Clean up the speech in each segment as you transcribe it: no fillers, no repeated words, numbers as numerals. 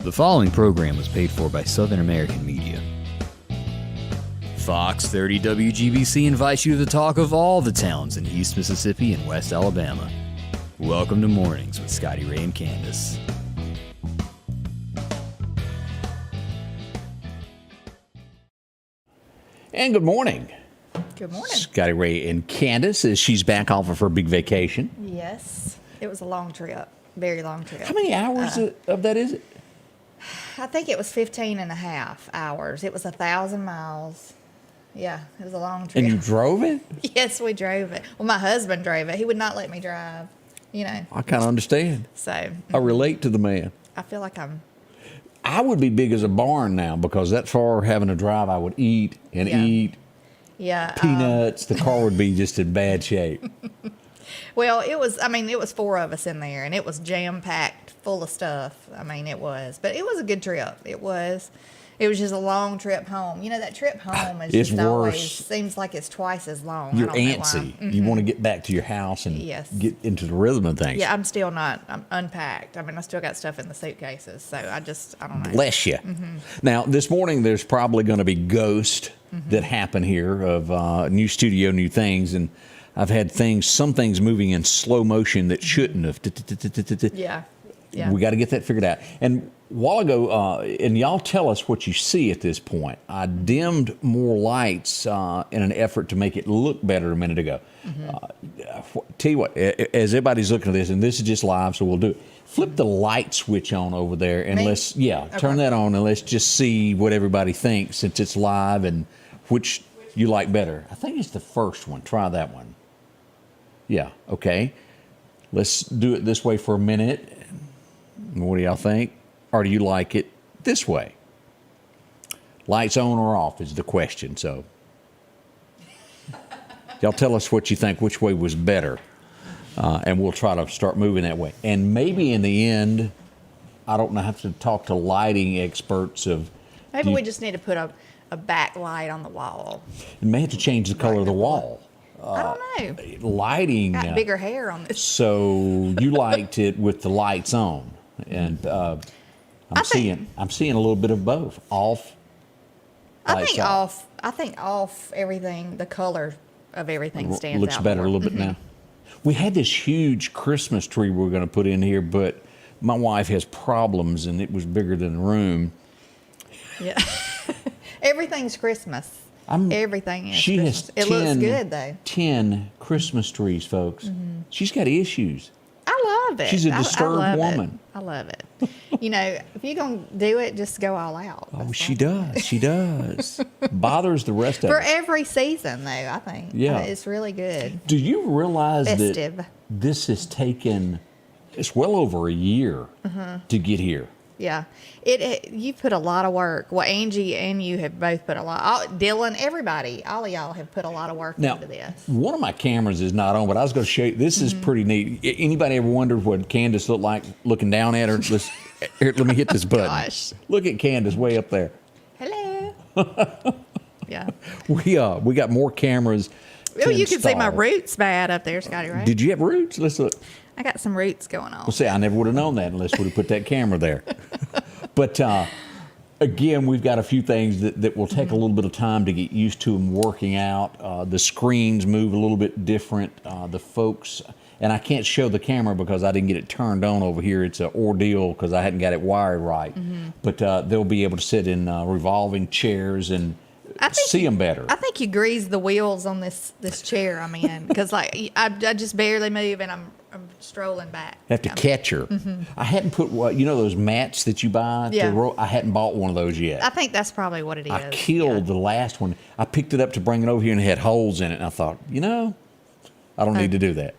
The following program was paid for by Southern American Media. Fox 30 WGBC invites you to the talk of all the towns in East Mississippi and West Alabama. Welcome to Mornings with Scotty Ray and Candace. And good morning. Good morning. Scotty Ray and Candace, as she's back off of her big vacation. Yes. It was a long trip. Very long trip. How many hours of that is it? I think it was 15 and a half hours. It was 1,000 miles. Yeah, it was a long trip. And you drove it? Yes, we drove it. Well, my husband drove it. He would not let me drive, you know. I kind of understand. So I relate to the man. I feel like I would be big as a barn now because that far having to drive, I would eat and eat peanuts. The car would be just in bad shape. Well, it was 4 of us in there, and it was jam-packed full of stuff. But it was a good trip. It was just a long trip home. You know, that trip home is It's just worse. always seems like it's twice as long. You're I don't know antsy. why. You want to get back to your house and get into the rhythm of things. Yeah, I'm unpacked. I still got stuff in the suitcases, so I don't know. Bless you. Now, this morning, there's probably going to be ghosts that happen here of new studio, new things, and I've had some things moving in slow motion that shouldn't have. Yeah. We got to get that figured out. And a while ago, and y'all tell us what you see at this point. I dimmed more lights in an effort to make it look better a minute ago. Tell you what, as everybody's looking at this, and this is just live, so we'll do it. Flip the light switch on over there, and turn that on, and let's just see what everybody thinks since it's live and which you like better. I think it's the first one. Try that one. Yeah, okay. Let's do it this way for a minute. What do y'all think? Or do you like it this way? Lights on or off is the question. So y'all tell us what you think, which way was better. And we'll try to start moving that way. And maybe in the end, I don't know, have to talk to lighting experts of... Maybe we just need to put a backlight on the wall. You may have to change the color of the wall. I don't know. Lighting. Got bigger hair on this. So you liked it with the lights on, and I'm seeing a little bit of both. Off. I think off everything. The color of everything stands looks out better more. a little bit now. We had this huge Christmas tree we were going to put in here, but my wife has problems, and it was bigger than the room. Yeah. Everything's Christmas. Everything is She Christmas. has It looks good, though. 10 Christmas trees, folks. She's got issues. I love it. She's a disturbed I love woman. I love it. You know, if you're going to do it, just go all out. Oh, she does. She does. Bothers the rest of For us. every season, though, I think. Yeah. It's really good. Do you realize Festive. that this has taken, it's well over a year to get here? Yeah. You put a lot of work. Well, Angie and you have both put a lot. Dylan, everybody, all of y'all have put a lot of work into this. One of my cameras is not on, but I was going to show you. This is pretty neat. Anybody ever wondered what Candace looked like looking down at her? Here, let me hit this button. Gosh. Look at Candace way up there. Hello. Yeah. We got more cameras. Oh, you can see my roots bad up there, Scotty, right? Did you have roots? Let's look. I got some roots going on. Well, see, I never would have known that unless we'd have put that camera there. But again, we've got a few things that will take a little bit of time to get used to and working out. The screens move a little bit different. The folks, and I can't show the camera because I didn't get it turned on over here. It's an ordeal because I hadn't got it wired right. But they'll be able to sit in revolving chairs and see them better. I think you grease the wheels on this chair I'm in because I just barely move and I'm strolling back. Have to catch her. I hadn't put those mats that you buy. Yeah. I hadn't bought one of those yet. I think that's probably what it is. I killed the last one. I picked it up to bring it over here and it had holes in it. And I thought, I don't need to do that.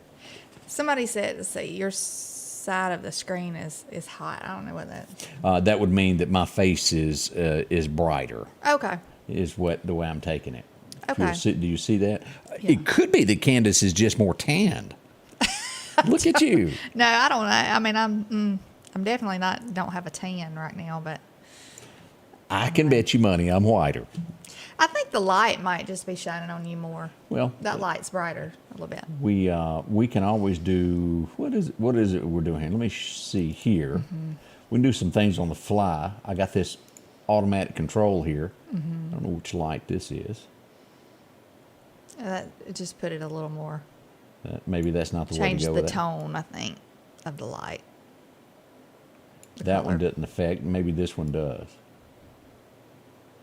Somebody said, your side of the screen is hot. I don't know what that is. That would mean that my face is brighter. Okay. Is the way I'm taking it. Okay. Do you see that? Yeah. It could be that Candace is just more tanned. Look at you. No, I don't know. I'm definitely don't have a tan right now, but I can bet you money I'm whiter. I think the light might just be shining on you more. Well, that light's brighter a little bit. We can always do what is it we're doing here? Let me see here. we can do some things on the fly. I got this automatic control here. I don't know which light this is. Just put it a little more. Maybe that's not the way to Change go the with tone, I think, of the light. That one doesn't affect. Maybe this one does.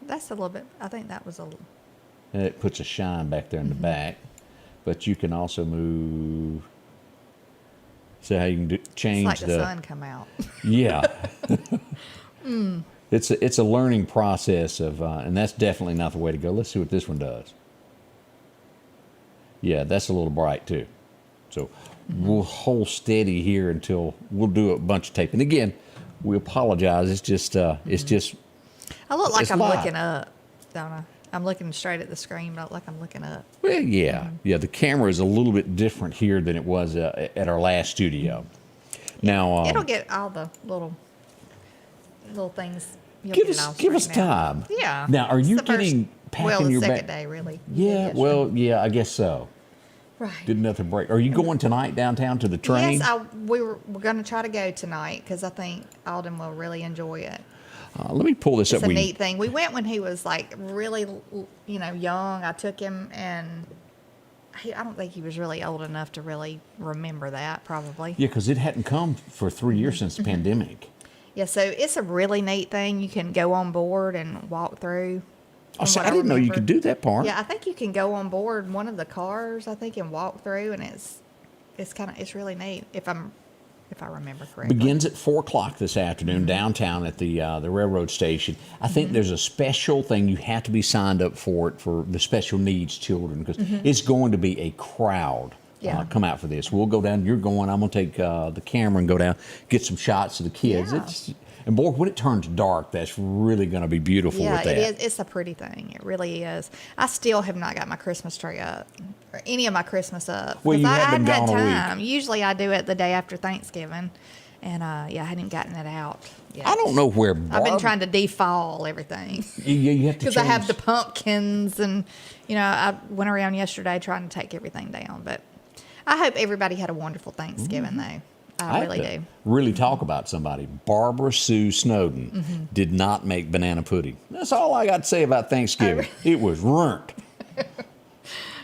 That's a little bit. I think that was a little. And it puts a shine back there in the back. But you can also move. See how you can change It's like the sun come out. Yeah. It's a learning process of, and that's definitely not the way to go. Let's see what this one does. Yeah, that's a little bright too. So we'll hold steady here until we'll do a bunch of taping. Again, we apologize. It's just, I look like I'm live. looking up, don't I? I'm looking straight at the screen, but I look like I'm looking up. Well, yeah, yeah. The camera is a little bit different here than it was at our last studio. Now It'll get all the little things. You'll give get it all us straightened out. time. Yeah. Now, are you It's the getting packing well, the your second bag? day, really. Yeah. Well, yeah. I guess so. Right. Did nothing break. Are you going tonight downtown to the train? Yes, we're going to try to go tonight because I think Alden will really enjoy it. Let me pull this It's up. a neat thing. We went when he was like really, young. I took him, and I don't think he was really old enough to really remember that. Probably. Yeah, because it hadn't come for 3 years since the pandemic. Yeah. So it's a really neat thing. You can go on board and walk through. Oh, from so what I didn't know you remember. could do that part. Yeah, I think you can go on board one of the cars. I think and walk through, and it's really neat if I remember correctly. Begins at 4 o'clock this afternoon downtown at the railroad station. I think there's a special thing you have to be signed up for it for the special needs children because it's going to be a crowd. Yeah. Come out for this. We'll go down. You're going. I'm going to take the camera and go down, get some shots of the kids. Yeah. And boy, when it turns dark, that's really going to be beautiful Yeah, with that. it is. It's a pretty thing. It really is. I still have not got my Christmas tree up or any of my Christmas up. Well, 'cause you I have been hadn't gone had a week. time. Usually I do it the day after Thanksgiving. And I hadn't gotten it out yet. I don't know where I've been trying to defall everything. You have to Because I have the change- pumpkins and, I went around yesterday trying to take everything down. But I hope everybody had a wonderful Thanksgiving, though. I have really to do. really talk about somebody. Barbara Sue Snowden did not make banana pudding. That's all I got to say about Thanksgiving. It was ruined.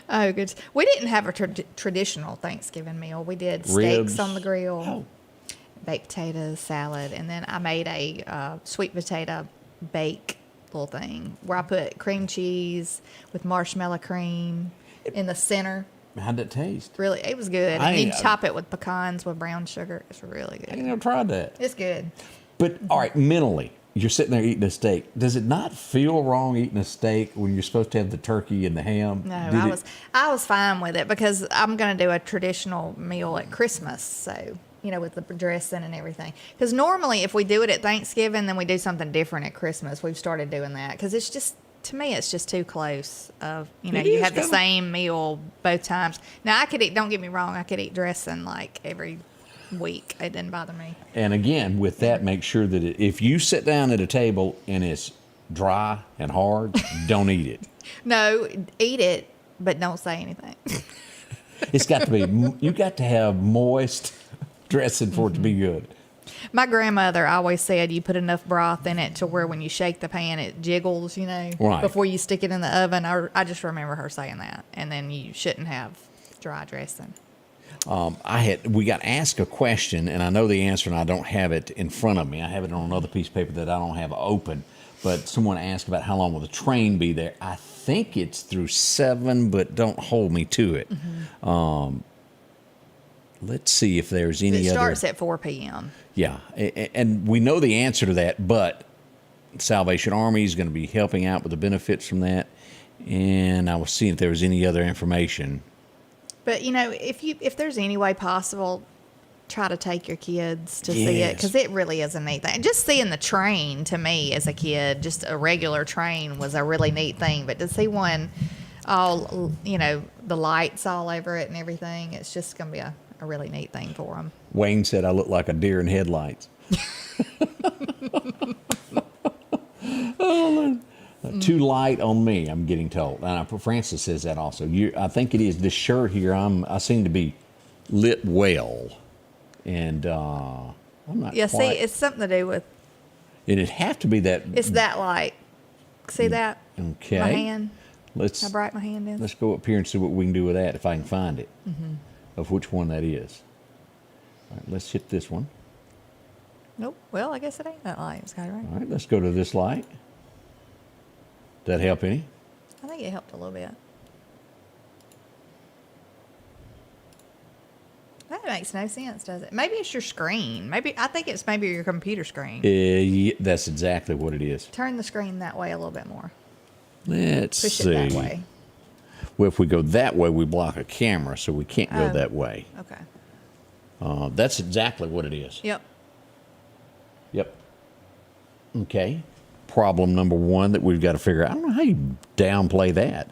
Oh, good. We didn't have a traditional Thanksgiving meal. We did Ribs. steaks on the grill, Oh. baked potatoes, salad, and then I made a sweet potato bake little thing where I put cream cheese with marshmallow cream in the center. How'd it taste? Really, it was good. I And you ain't- top it with pecans with brown sugar. It's really I ain't good. never tried that. It's good. But all right, mentally, you're sitting there eating a steak. Does it not feel wrong eating a steak when you're supposed to have the turkey and the ham? No, Did I was fine with it because I'm going to do a traditional meal at Christmas. So, with the dressing and everything. Because normally if we do it at Thanksgiving, then we do something different at Christmas. We've started doing that because it's just, to me, it's just too close. It You is have the kinda- same meal both times. Now, I could eat, don't get me wrong, I could eat dressing like every week. It didn't bother me. And again, with that, make sure that if you sit down at a table and it's dry and hard, don't eat it. No, eat it, but don't say anything. It's got to be, you got to have moist dressing for it to be good. My grandmother always said you put enough broth in it to where when you shake the pan, it jiggles, Right. before you stick it in the oven. I just remember her saying that. And then you shouldn't have dry dressing. We got asked a question, and I know the answer, and I don't have it in front of me. I have it on another piece of paper that I don't have open. But someone asked about how long will the train be there. I think it's through 7, but don't hold me to it. Let's see if there's any It other. starts at 4 p.m. Yeah, and we know the answer to that, but Salvation Army is going to be helping out with the benefits from that. And I was seeing if there was any other information. But, if there's any way possible, try to take your kids to see it Yes. because it really is a neat thing. Just seeing the train, to me, as a kid, just a regular train was a really neat thing. But to see one all, the lights all over it and everything, it's just going to be a really neat thing for them. Wayne said I look like a deer in headlights. Too light on me, I'm getting told. And Francis says that also. I think it is this shirt here. I seem to be lit well, and I'm not Yeah, quite. see, it's something to do with, It'd have to be that. it's that light. See that? Okay. My hand, Let's how bright my hand is. let's go up here and see what we can do with that if I can find it. Of which one that is. All right, let's hit this one. Nope. Well, I guess it ain't that light. It's got it right. All right, let's go to this light. Did that help any? I think it helped a little bit. That makes no sense, does it? Maybe it's your screen. I think it's maybe your computer screen. Yeah, that's exactly what it is. Turn the screen that way a little bit more. Let's Push see. it that way. Well, if we go that way, we block a camera, so we can't go Oh. that way. Okay. That's exactly what it is. Yep. Yep. Okay. Problem number one that we've got to figure out. I don't know how you downplay that.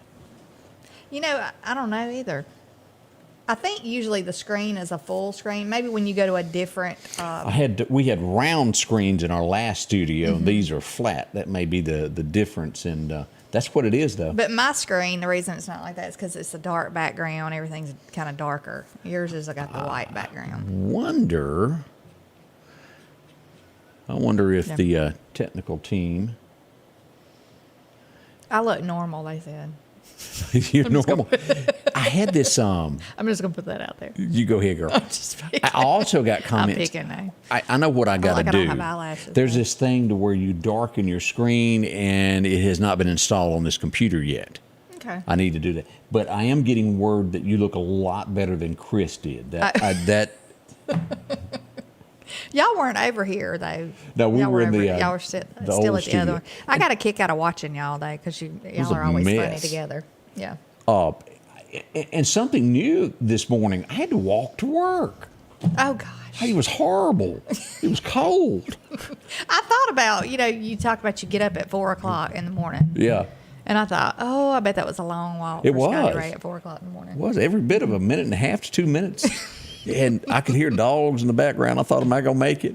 You know, I don't know either. I think usually the screen is a full screen. Maybe when you go to a different. We had round screens in our last studio. And these are flat. That may be the difference, and that's what it is, though. But my screen, the reason it's not like that is because it's a dark background. Everything's kind of darker. Yours is got the white background. I wonder if Yeah. the technical team. I look normal, they said. You're normal. I had this. I'm just going to put that out there. You go ahead, girl. I'm just picking. I also got I'm comments. picking now. I know what I got to like I do. don't have eyelashes, There's though. this thing to where you darken your screen, and it has not been installed on this computer yet. Okay. I need to do that. But I am getting word that you look a lot better than Chris did. That Y'all weren't over here, though. No, we y'all were in over, the, y'all were the still old at the studio. other one. I got a kick out of watching y'all, though, because was y'all a are always funny mess. together. Yeah. and something new this morning. I had to walk to work. Oh, gosh. It was horrible. It was cold. I thought about, you talked about you get up at 4 o'clock in the morning. Yeah. And I thought, oh, I bet that was a long walk It for Scotty was. Ray at 4 o'clock in the morning. It was every bit of a minute and a half to 2 minutes. And I could hear dogs in the background. I thought, am I going to make it?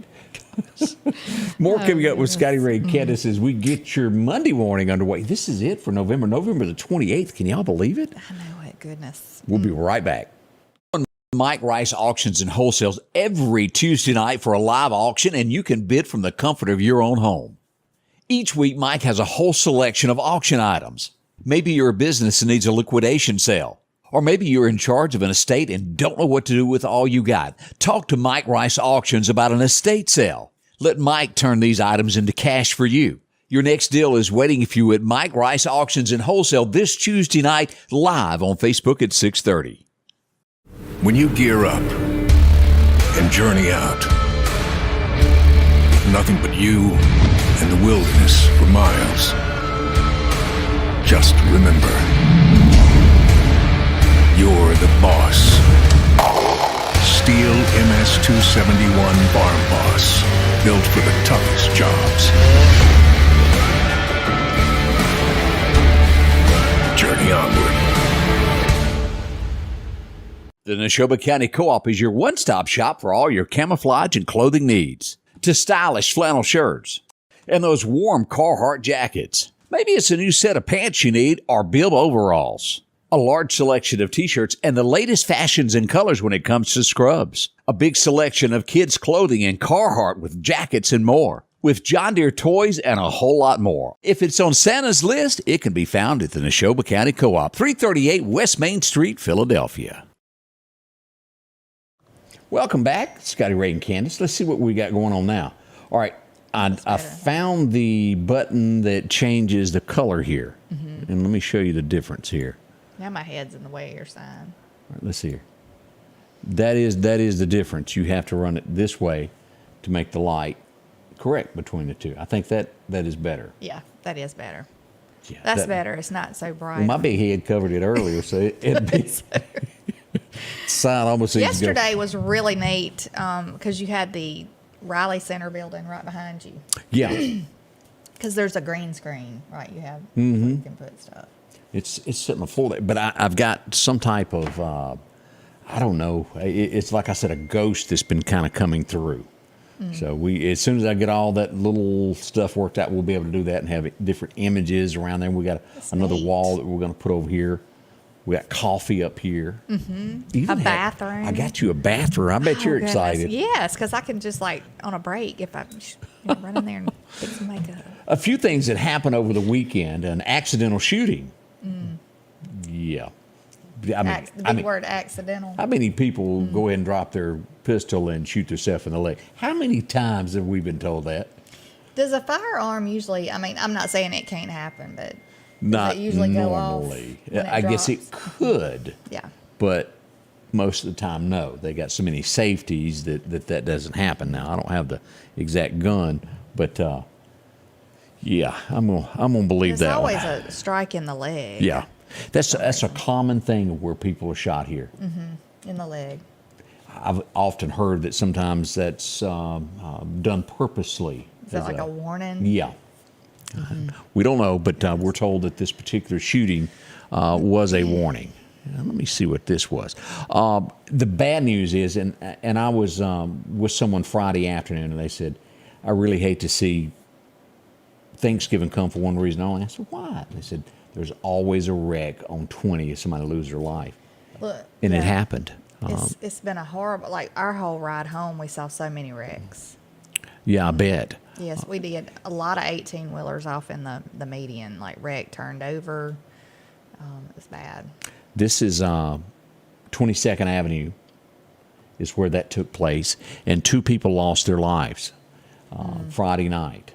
More coming up with Scotty Ray and Candace as we get your Monday morning underway. This is it for November the 28th. Can y'all believe it? I know it. Goodness. We'll be right back. Mike Rice Auctions and Wholesales every Tuesday night for a live auction, and you can bid from the comfort of your own home. Each week, Mike has a whole selection of auction items. Maybe you're a business that needs a liquidation sale. Or maybe you're in charge of an estate and don't know what to do with all you got. Talk to Mike Rice Auctions about an estate sale. Let Mike turn these items into cash for you. Your next deal is waiting for you at Mike Rice Auctions and Wholesale this Tuesday night, live on Facebook at 6:30. When you gear up and journey out, nothing but you and the wilderness for miles. Just remember, you're the boss. Steel MS-271 Farm Boss, built for the toughest jobs. Journey onward. The Neshoba County Co-op is your one-stop shop for all your camouflage and clothing needs. To stylish flannel shirts and those warm Carhartt jackets. Maybe it's a new set of pants you need or bib overalls. A large selection of t-shirts and the latest fashions and colors when it comes to scrubs. A big selection of kids' clothing and Carhartt with jackets and more. With John Deere toys and a whole lot more. If it's on Santa's list, it can be found at the Neshoba County Co-op, 338 West Main Street, Philadelphia. Welcome back, Scotty Ray and Candace. Let's see what we got going on now. All right, I found the button that changes the color here. And let me show you the difference here. Now my head's in the way of your sign. All right, let's see here. That is the difference. You have to run it this way to make the light correct between the two. I think that is better. Yeah, that is better. Yeah, That's better. It's not so bright. Well, my big head covered it earlier, so it'd be sign almost needs to go. Yesterday was really neat because you had the Riley Center building right behind you. Yeah. Because there's a green screen, right? You have where you can put stuff. It's sitting on the floor there, but I've got some type of I don't know. It's like I said, a ghost that's been kind of coming through. So as soon as I get all that little stuff worked out, we'll be able to do that and have different images around there. We got another neat. wall that we're going to put over here We got coffee up here. Mm-hmm. A bathroom. I got you a bathroom. I bet you're Goodness. excited. Yes, because I can just like on a break if I run in there and fix some makeup. A few things that happened over the weekend: an accidental shooting. Yeah. The big word accidental. How many people go ahead and drop their pistol and shoot themselves in the leg? How many times have we been told that? Does a firearm usually, I mean, I'm not saying it can't happen, but Not does it usually normally. go off when I guess drops? it could. Yeah. But most of the time, no. They got so many safeties that doesn't happen. Now, I don't have the exact gun, but yeah, I'm gonna believe It's that always one. a strike in the leg. Yeah, that's a common thing where people are shot here. In the leg. I've often heard that sometimes that's done purposely. Is that like a warning? Yeah. We don't know, but we're told that this particular shooting was a warning. Let me see what this was. The bad news is, and I was with someone Friday afternoon, and they said, I really hate to see Thanksgiving come for one reason only. I said, why? And they said, there's always a wreck on 20 if somebody loses their life. Look, And yeah. it happened. It's been a horrible, like our whole ride home, we saw so many wrecks. Yeah, I bet. Yes, we did. A lot of 18-wheelers off in the median, like wreck, turned over. It was bad. This is 22nd Avenue is where that took place, and 2 people lost their lives Friday night.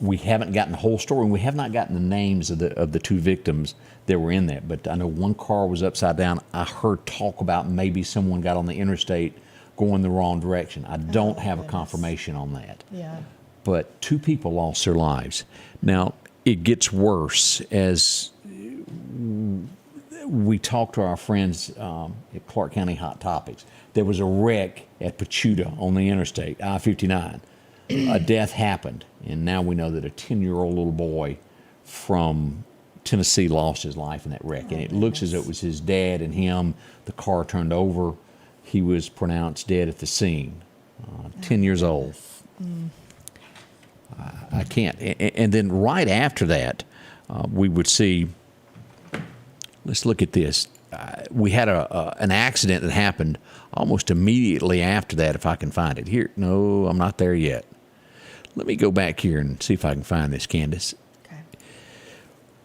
We haven't gotten the whole story, and we have not gotten the names of the 2 victims that were in that. But I know one car was upside down. I heard talk about maybe someone got on the interstate going the wrong direction. I don't have a confirmation on that. Yeah. But 2 people lost their lives. Now, it gets worse as we talked to our friends at Clark County Hot Topics. There was a wreck at Pachuta on the interstate, I-59. A death happened, and now we know that a 10-year-old little boy from Tennessee lost his life in that wreck. And it looks as though it was his dad and him. The car turned over. He was pronounced dead at the scene. 10 years old. I can't. And then right after that, we would see, let's look at this. We had an accident that happened almost immediately after that, if I can find it. Here, no, I'm not there yet. Let me go back here and see if I can find this, Candace. Okay.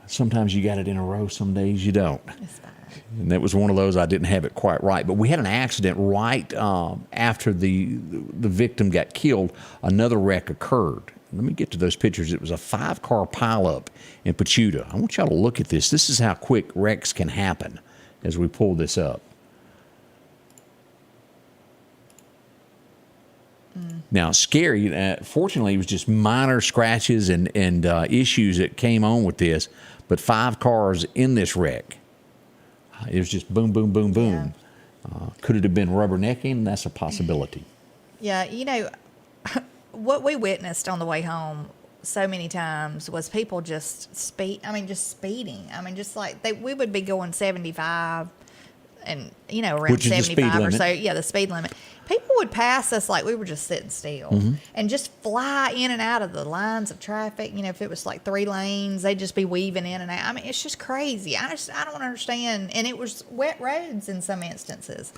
Sometimes you got it in a row, some days you don't. It's fine. And that was one of those I didn't have it quite right. But we had an accident right after the victim got killed. Another wreck occurred. Let me get to those pictures. It was a 5-car pileup in Pachuta. I want y'all to look at this. This is how quick wrecks can happen as we pull this up. Now, scary. Fortunately, it was just minor scratches and issues that came on with this. But 5 cars in this wreck. It was just boom, boom, boom, boom. Yeah. Could it have been rubbernecking? That's a possibility. Yeah, you know, what we witnessed on the way home so many times was people just speeding. I mean, just like we would be going 75 and, you know, around Which is the speed 75 or limit. so. Yeah, the speed limit. People would pass us like we were just sitting still and just fly in and out of the lines of traffic. You know, if it was like 3 lanes, they'd just be weaving in and out. I mean, it's just crazy. I don't understand. And it was wet roads in some instances.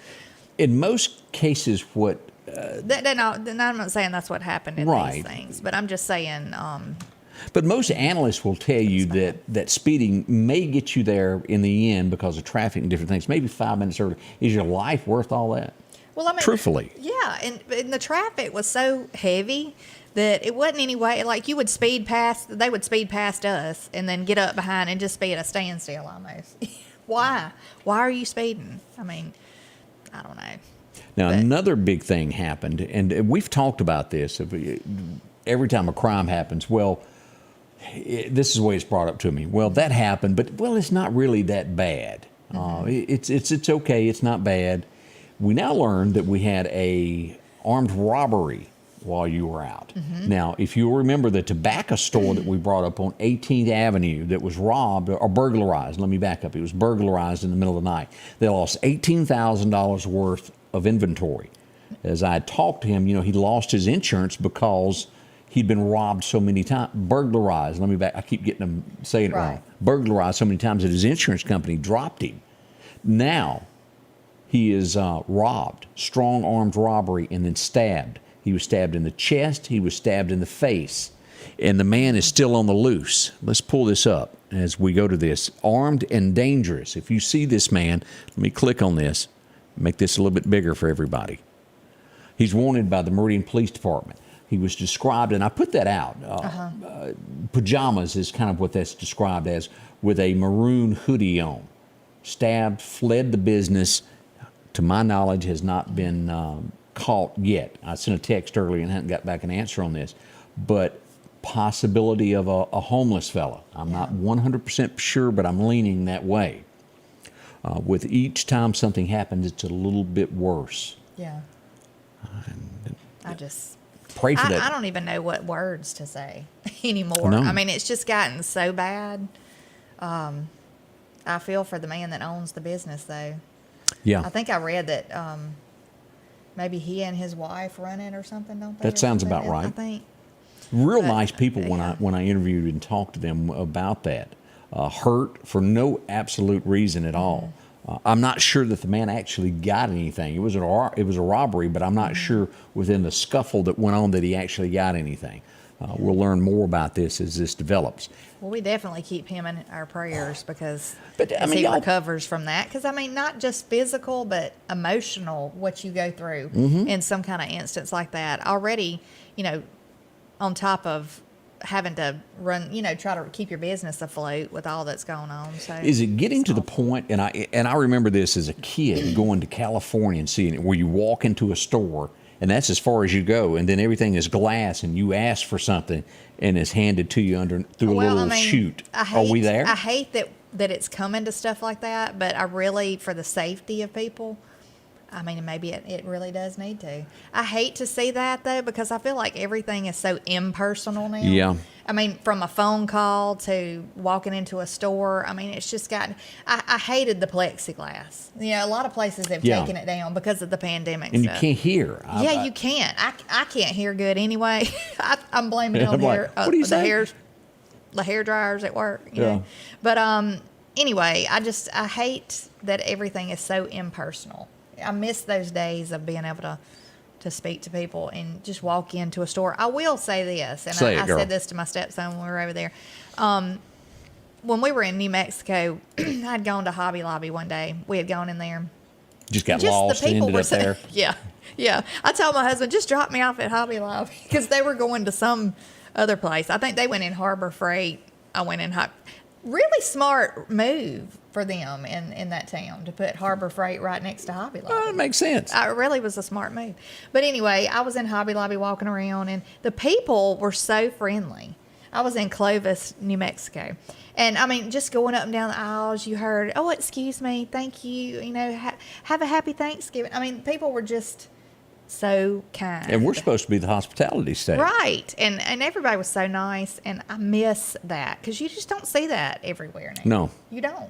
In most cases, what I'm not saying that's what happened in Right. these things, but I'm just saying. But most analysts will tell you that speeding may get you there in the end because of traffic and different things. Maybe 5 minutes early. Is your life worth all that? Well, I mean, Truthfully. yeah, and the traffic was so heavy that it wasn't any way. Like they would speed past us and then get up behind and just be at a standstill almost. Why? Why are you speeding? I mean, I don't know. Now, another big thing happened, and we've talked about this. Every time a crime happens, well, this is the way it's brought up to me. Well, that happened, but, well, it's not really that bad. It's okay. It's not bad. We now learned that we had a armed robbery while you were out. Now, if you remember the tobacco store that we brought up on 18th Avenue that was robbed or burglarized, let me back up. It was burglarized in the middle of the night. They lost $18,000 worth of inventory. As I had talked to him, you know, he lost his insurance because he'd been robbed so many times. Burglarized. Let me back. I keep getting them saying it wrong. Right. Burglarized so many times that his insurance company dropped him. Now he is robbed, strong armed robbery, and then stabbed. He was stabbed in the chest. He was stabbed in the face. And the man is still on the loose. Let's pull this up as we go to this. Armed and dangerous. If you see this man, let me click on this, make this a little bit bigger for everybody. He's wanted by the Meridian Police Department. He was described, and I put that out. Pajamas is kind of what that's described as, with a maroon hoodie on. Stabbed, fled the business. To my knowledge, has not been caught yet. I sent a text earlier and hadn't got back an answer on this. But possibility of a homeless fella. I'm not 100% sure, but I'm leaning that way. With each time something happens, it's a little bit worse. Yeah. I just pray for that. I don't even know what words to say anymore. No. I mean, it's just gotten so bad. I feel for the man that owns the business, though. Yeah. I think I read that maybe he and his wife run it or something, don't they? That sounds about right. I think. Real But, nice people when I interviewed and talked to them about that. Hurt for no absolute reason at all. I'm not sure that the man actually got anything. It was a robbery, but I'm not sure within the scuffle that went on that he actually got anything. We'll learn more about this as this develops. Well, we definitely keep him in our prayers because But, I as mean, he y'all- recovers from that. Because, I mean, not just physical, but emotional, what you go through in some kind of instance like that. Already, on top of having to run, try to keep your business afloat with all that's going on. So Is it getting to the point, and I remember this as a kid going to California and seeing it, where you walk into a store and that's as far as you go, and then everything is glass, and you ask for something and it's handed to you through a little chute. Are we there? I hate that it's coming to stuff like that, but I really, for the safety of people, I mean, maybe it really does need to. I hate to see that, though, because I feel like everything is so impersonal now. Yeah. I mean, from a phone call to walking into a store, I mean, it's just gotten... I hated the plexiglass. A lot of places have taken it down because of the pandemic and stuff. you can't hear. You can't. I can't hear good anyway. I'm blaming it on I'm like, what do you say? The hair dryers at work. You Yeah. know? But anyway, I hate that everything is so impersonal. I miss those days of being able to speak to people and just walk into a store. I will say this, and I said this to my stepson when we were over there. When we were in New Mexico, I'd gone to Hobby Lobby one day. We had gone in there. Just got lost and ended up there. Yeah. I told my husband, just drop me off at Hobby Lobby because they were going to some other place. I think they went in Harbor Freight. I went in really smart move for them in that town to put Harbor Freight right next to Hobby Lobby. It makes sense. It really was a smart move. But anyway, I was in Hobby Lobby walking around, and the people were so friendly. I was in Clovis, New Mexico. And, I mean, just going up and down the aisles, you heard, oh, excuse me, thank you, have a happy Thanksgiving. I mean, people were just so kind. And we're supposed to be the hospitality state. Right. And everybody was so nice, and I miss that because you just don't see that everywhere now. No. You don't.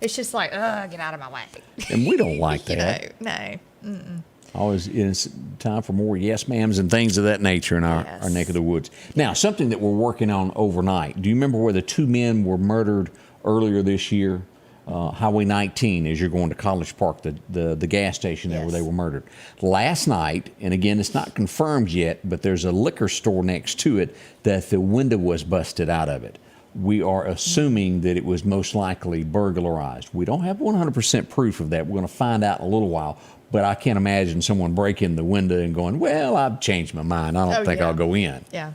It's just like, get out of my way. And we don't like that. No. Mm-mm. Always, it's time for more yes ma'ams and things of that nature in our neck of the woods. Now, something that we're working on overnight. Do you remember where the two men were murdered earlier this year? Highway 19, as you're going to College Park, the gas station there where they were murdered. Last night, and again, it's not confirmed yet, but there's a liquor store next to it that the window was busted out of it. We are assuming that it was most likely burglarized. We don't have 100% proof of that. We're going to find out in a little while, but I can't imagine someone breaking the window and going, well, I've changed my mind. I don't think I'll go in. Yeah.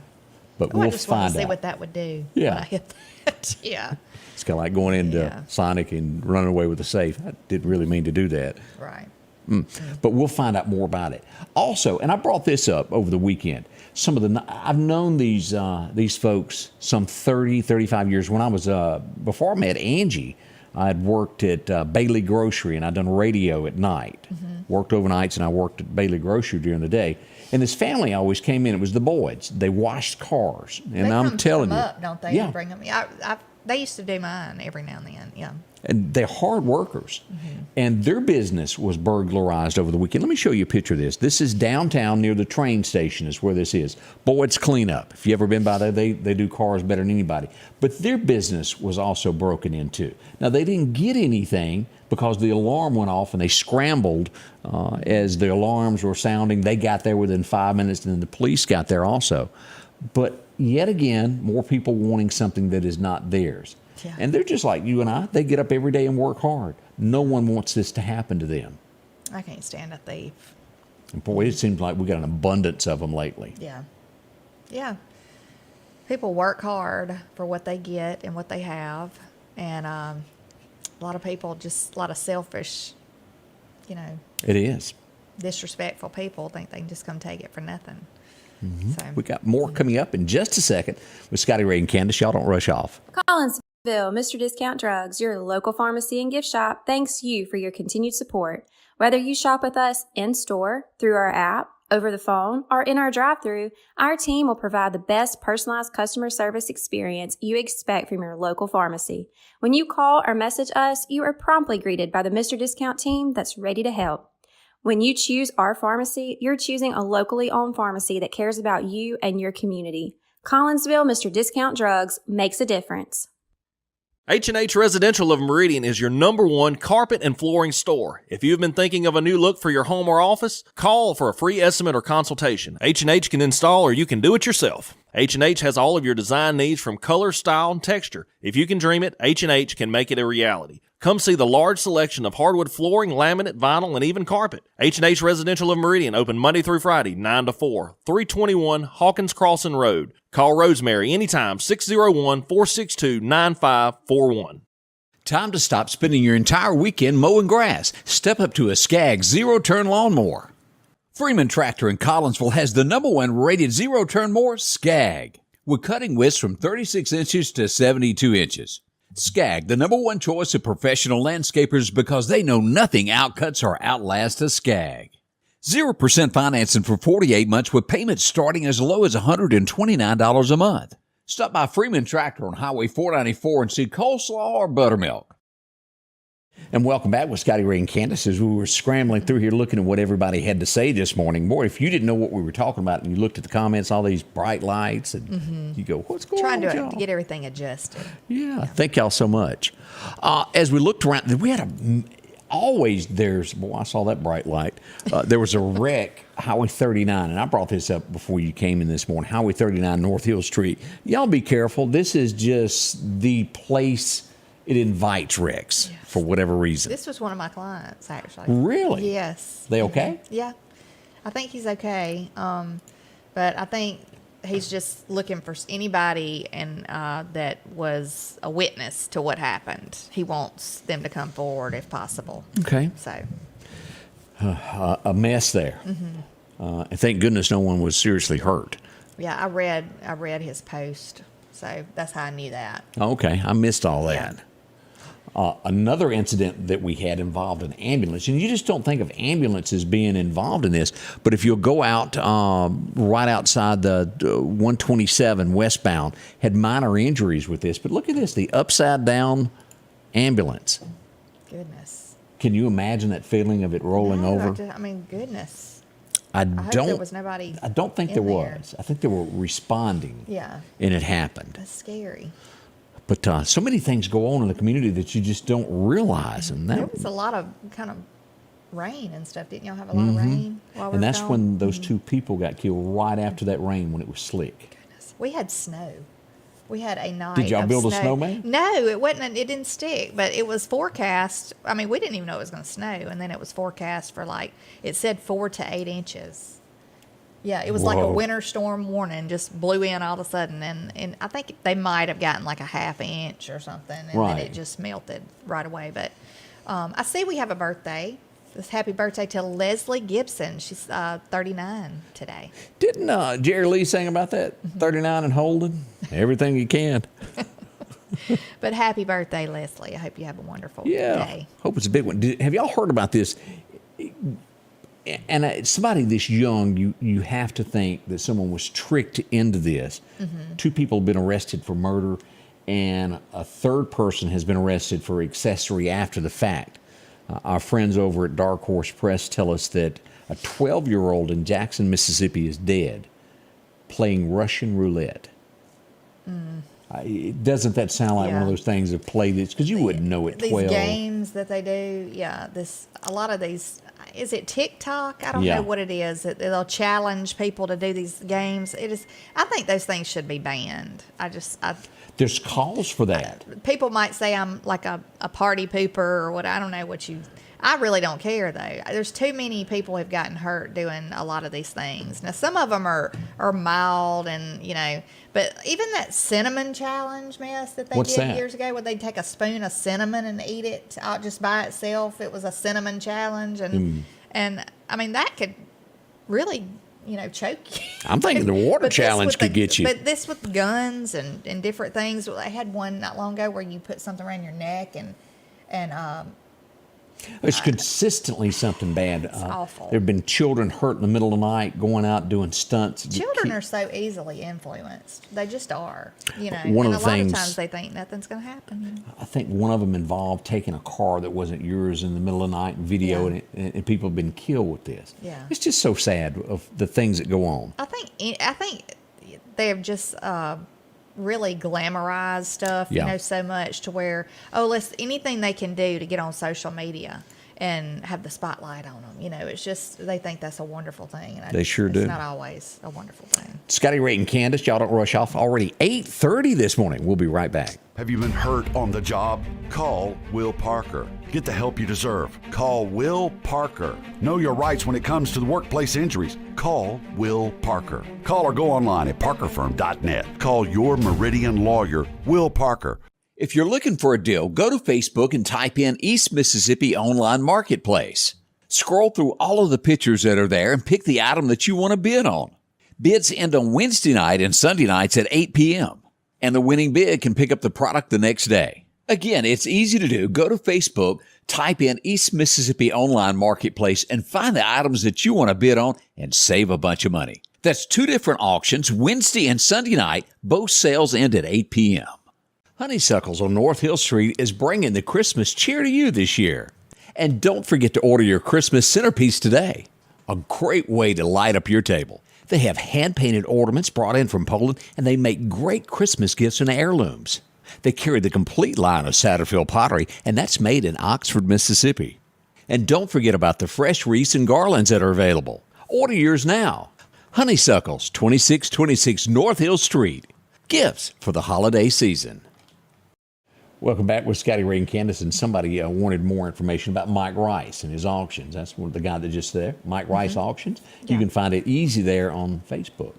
But I we'll just want find to see out. what that would do. Yeah. When I hit that. Yeah. It's kind of like going into Sonic and running away with the safe. I didn't really mean to do that. Right. But we'll find out more about it. Also, and I brought this up over the weekend, I've known these folks some 30, 35 years. When I was, before I met Angie, I had worked at Bailey Grocery, and I'd done radio at night. Worked overnights, and I worked at Bailey Grocery during the day. And this family always came in. It was the Boyds. They washed cars. And I'm telling you. Up, don't they? Yeah. And bring them. They used to do mine every now and then. Yeah. And they're hard workers. And their business was burglarized over the weekend. Let me show you a picture of this. This is downtown near the train station is where this is. Boy, it's clean up. If you ever been by there, they do cars better than anybody. But their business was also broken into. Now, they didn't get anything because the alarm went off and they scrambled as the alarms were sounding. They got there within 5 minutes and then the police got there also. But yet again, more people wanting something that is not theirs. Yeah. And they're just like you and I. They get up every day and work hard. No one wants this to happen to them. I can't stand a thief. And boy, it seems like we got an abundance of them lately. Yeah. Yeah. People work hard for what they get and what they have. And a lot of people, just a lot of selfish, It is. disrespectful people think they can just come take it for nothing. So, We got more coming up in just a second with Scotty Ray and Candace. Y'all don't rush off. Collinsville, Mr. Discount Drugs, your local pharmacy and gift shop, thanks you for your continued support. Whether you shop with us in store, through our app, over the phone, or in our drive-thru, our team will provide the best personalized customer service experience you expect from your local pharmacy. When you call or message us, you are promptly greeted by the Mr. Discount team that's ready to help. When you choose our pharmacy, you're choosing a locally owned pharmacy that cares about you and your community. Collinsville, Mr. Discount Drugs makes a difference. H&H Residential of Meridian is your #1 carpet and flooring store. If you've been thinking of a new look for your home or office, call for a free estimate or consultation. H&H can install or you can do it yourself. H&H has all of your design needs from color, style, and texture. If you can dream it, H&H can make it a reality. Come see the large selection of hardwood flooring, laminate, vinyl, and even carpet. H&H Residential of Meridian, open Monday through Friday, 9 to 4, 321 Hawkins Crossing Road. Call Rosemary anytime, 601-462-9541. Time to stop spending your entire weekend mowing grass. Step up to a Skag zero-turn lawnmower. Freeman Tractor in Collinsville has the #1 rated zero-turn mower, Skag, with cutting widths from 36 inches to 72 inches. Skag, the #1 choice of professional landscapers because they know nothing outcuts or outlasts a Skag. 0% financing for 48 months with payments starting as low as $129 a month. Stop by Freeman Tractor on Highway 494 and see coleslaw or buttermilk. And welcome back with Scotty Ray and Candace as we were scrambling through here looking at what everybody had to say this morning. Boy, if you didn't know what we were talking about and you looked at the comments, all these bright lights, and you go, what's going on with y'all? trying to get everything adjusted. Yeah, thank y'all so much. As we looked around, we had I saw that bright light. There was a wreck, Highway 39, and I brought this up before you came in this morning, Highway 39, North Hill Street. Y'all be careful. This is just the place it invites wrecks for whatever reason. This was one of my clients, actually. Really? Yes. They okay? Yeah. I think he's okay. But I think he's just looking for anybody that was a witness to what happened. He wants them to come forward if possible. Okay. So. A mess there. And thank goodness no one was seriously hurt. Yeah, I read his post, so that's how I knew that. Okay, I missed all that. Another incident that we had involved an ambulance, and you just don't think of ambulances being involved in this, but if you'll go out right outside the 127 westbound, had minor injuries with this. But look at this, the upside down ambulance. Goodness. Can you imagine that feeling of it rolling No, over? goodness. I hope there was nobody I don't think in there there. was. I think they were responding. Yeah. And it happened. That's scary. But so many things go on in the community that you just don't realize. And There that, was a lot of kind of rain and stuff. Didn't y'all have a lot of rain while we were and that's gone? when those two people got killed right after that rain when it was slick. Goodness. We had snow. We had a night. Did y'all of build a snow. snowman? No, it wasn't. It didn't stick, but it was forecast. I mean, we didn't even know it was going to snow, and then it was forecast for it said 4 to 8 inches. Yeah, it was like a Whoa. winter storm warning just blew in all of a sudden, and I think they might have gotten like a half inch or something, and Right. then it just melted right away. But I see we have a birthday. This happy birthday to Leslie Gibson. She's 39 today. Didn't Jerry Lee sing about that? 39 and holding everything you can. But happy birthday, Leslie. I hope you have a wonderful day. Hope it's a big one. Have y'all heard about this? And somebody this young, you have to think that someone was tricked into this. Two people have been arrested for murder, and a third person has been arrested for accessory after the fact. Our friends over at Dark Horse Press tell us that a 12-year-old in Jackson, Mississippi is dead playing Russian roulette. Doesn't that sound like one of those things that play this? Because you wouldn't know at 12. These games that they do, a lot of these, is it TikTok? I don't know what it is. They'll challenge people to do these games. I think those things should be banned. There's calls for that. People might say I'm like a party pooper or what. I don't know what I really don't care, though. There's too many people who've gotten hurt doing a lot of these things. Now, some of them are mild and, but even that cinnamon challenge mess that they did years ago, where they'd take a spoon of cinnamon and eat it out just by itself. It was a cinnamon challenge. And I mean, that could really, choke you. I'm thinking the water challenge could get you. But this with guns and different things. I had one not long ago where you put something around your neck and it's consistently something bad. It's awful. There have been children hurt in the middle of the night going out doing stunts. Children are so easily influenced. They just are. One and of the a lot things, of times they think nothing's going to happen. I think one of them involved taking a car that wasn't yours in the middle of the night and videoing it, and people have been killed with this. Yeah. It's just so sad of the things that go on. I think they have just really glamorized stuff, so much to where, anything they can do to get on social media and have the spotlight on them. It's just, they think that's a wonderful thing. And they sure do. It's not always a wonderful thing. Scotty Ray and Candace, y'all don't rush off. Already 8:30 this morning. We'll be right back. Have you been hurt on the job? Call Will Parker. Get the help you deserve. Call Will Parker. Know your rights when it comes to the workplace injuries. Call Will Parker. Call or go online at parkerfirm.net. Call your Meridian lawyer, Will Parker. If you're looking for a deal, go to Facebook and type in East Mississippi Online Marketplace. Scroll through all of the pictures that are there and pick the item that you want to bid on. Bids end on Wednesday night and Sunday nights at 8 p.m. And the winning bid can pick up the product the next day. Again, it's easy to do. Go to Facebook, type in East Mississippi Online Marketplace, and find the items that you want to bid on and save a bunch of money. That's 2 different auctions, Wednesday and Sunday night. Both sales end at 8 p.m. Honeysuckles on North Hill Street is bringing the Christmas cheer to you this year. And don't forget to order your Christmas centerpiece today. A great way to light up your table. They have hand-painted ornaments brought in from Poland, and they make great Christmas gifts and heirlooms. They carry the complete line of Satterfield pottery, and that's made in Oxford, Mississippi. And don't forget about the fresh wreaths and garlands that are available. Order yours now. Honeysuckles, 2626 North Hill Street. Gifts for the holiday season. Welcome back with Scotty Ray and Candace, and somebody wanted more information about Mike Rice and his auctions. That's the guy that just there, Mike Rice Auctions. You can find it easy there on Facebook.